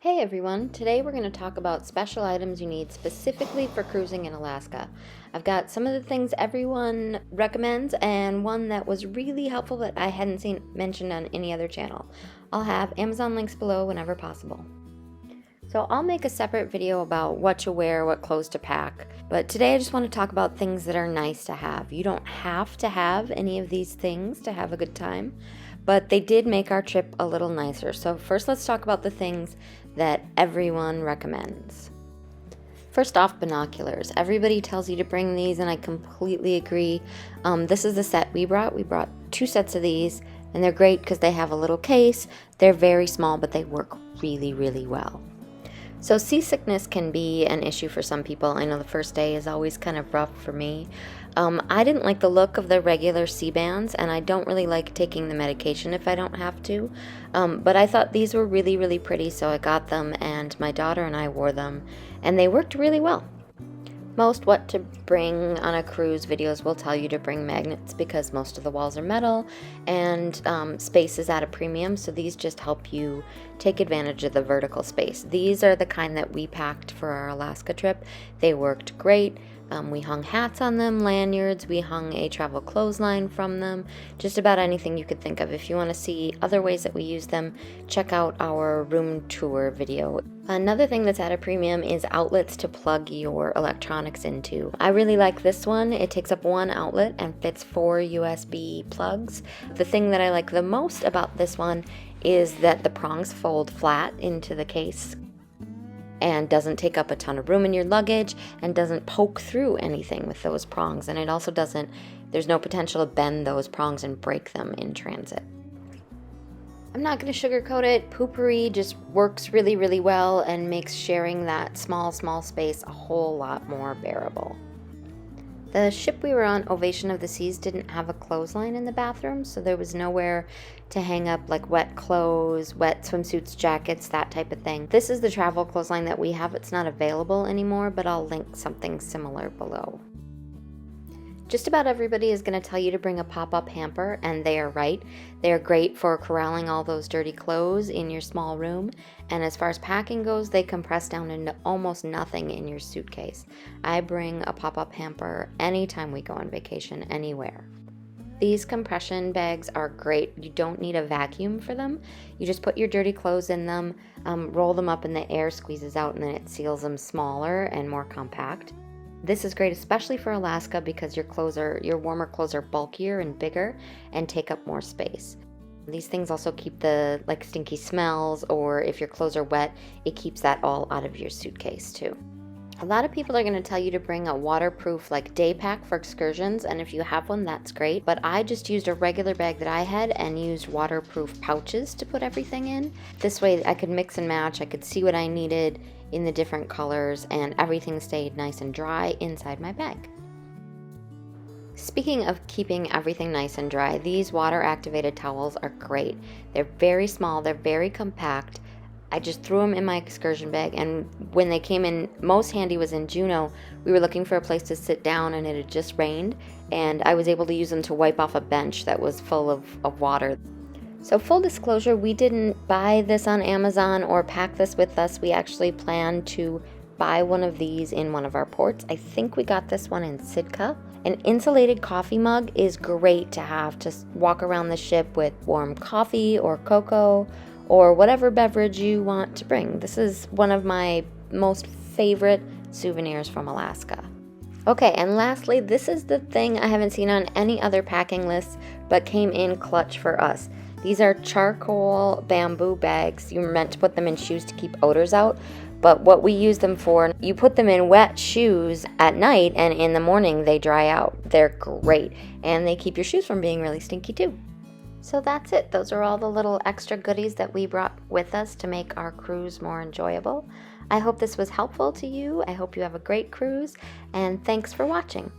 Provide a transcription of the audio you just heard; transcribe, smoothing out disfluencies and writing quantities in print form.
Hey everyone, today we're going to talk about special items you need specifically for cruising in Alaska. I've got some of the things everyone recommends and one that was really helpful that I hadn't seen mentioned on any other channel. I'll have Amazon links below whenever possible. So I'll make a separate video about what to wear, what clothes to pack, but today I just want to talk about things that are nice to have. You don't have to have any of these things to have a good time, but they did make our trip a little nicer. So first let's talk about the things that everyone recommends. First off, binoculars. Everybody tells you to bring these and I completely agree. This is the set we brought. We brought 2 sets of these and they're great because they have a little case. They're very small, but they work really, really well. So seasickness can be an issue for some people. I know the first day is always kind of rough for me. I didn't like the look of the regular Cbands, and I don't really like taking the medication if I don't have to. But I thought these were really, really pretty, so I got them, and my daughter and I wore them, and they worked really well. Most what to bring on a cruise videos will tell you to bring magnets because most of the walls are metal and space is at a premium, so these just help you take advantage of the vertical space. These are the kind that we packed for our Alaska trip. They worked great. We hung hats on them, lanyards, we hung a travel clothesline from them, just about anything you could think of. If you want to see other ways that we use them, check out our room tour video. Another thing that's at a premium is outlets to plug your electronics into. I really like this one. It takes up 1 outlet and fits 4 USB plugs. The thing that I like the most about this one is that the prongs fold flat into the case and doesn't take up a ton of room in your luggage and doesn't poke through anything with those prongs. And it also there's no potential to bend those prongs and break them in transit. I'm not going to sugarcoat it. Poopery just works really, really well and makes sharing that small space a whole lot more bearable. The ship we were on, Ovation of the Seas, didn't have a clothesline in the bathroom, so there was nowhere to hang up like wet clothes, wet swimsuits, jackets, that type of thing. This is the travel clothesline that we have. It's not available anymore, but I'll link something similar below. Just about everybody is going to tell you to bring a pop-up hamper, and they are right. They are great for corralling all those dirty clothes in your small room, and as far as packing goes, they compress down into almost nothing in your suitcase. I bring a pop-up hamper anytime we go on vacation, anywhere. These compression bags are great. You don't need a vacuum for them. You just put your dirty clothes in them, roll them up, and the air squeezes out, and then it seals them smaller and more compact. This is great, especially for Alaska, because your warmer clothes are bulkier and bigger and take up more space. These things also keep the stinky smells, or if your clothes are wet, it keeps that all out of your suitcase too. A lot of people are going to tell you to bring a waterproof day pack for excursions, and if you have one, that's great. But I just used a regular bag that I had and used waterproof pouches to put everything in. This way I could mix and match, I could see what I needed in the different colors, and everything stayed nice and dry inside my bag. Speaking of keeping everything nice and dry, these water-activated towels are great. They're very small, they're very compact. I just threw them in my excursion bag, and when they came in, most handy was in Juneau. We were looking for a place to sit down and it had just rained, and I was able to use them to wipe off a bench that was full of water. So full disclosure, we didn't buy this on Amazon or pack this with us. We actually planned to buy one of these in one of our ports. I think we got this one in Sitka. An insulated coffee mug is great to have to walk around the ship with warm coffee or cocoa or whatever beverage you want to bring. This is one of my most favorite souvenirs from Alaska. Okay, and lastly, this is the thing I haven't seen on any other packing lists, but came in clutch for us. These are charcoal bamboo bags. You're meant to put them in shoes to keep odors out, but what we use them for, you put them in wet shoes at night, and in the morning they dry out. They're great, and they keep your shoes from being really stinky too. So that's it. Those are all the little extra goodies that we brought with us to make our cruise more enjoyable. I hope this was helpful to you. I hope you have a great cruise, and thanks for watching.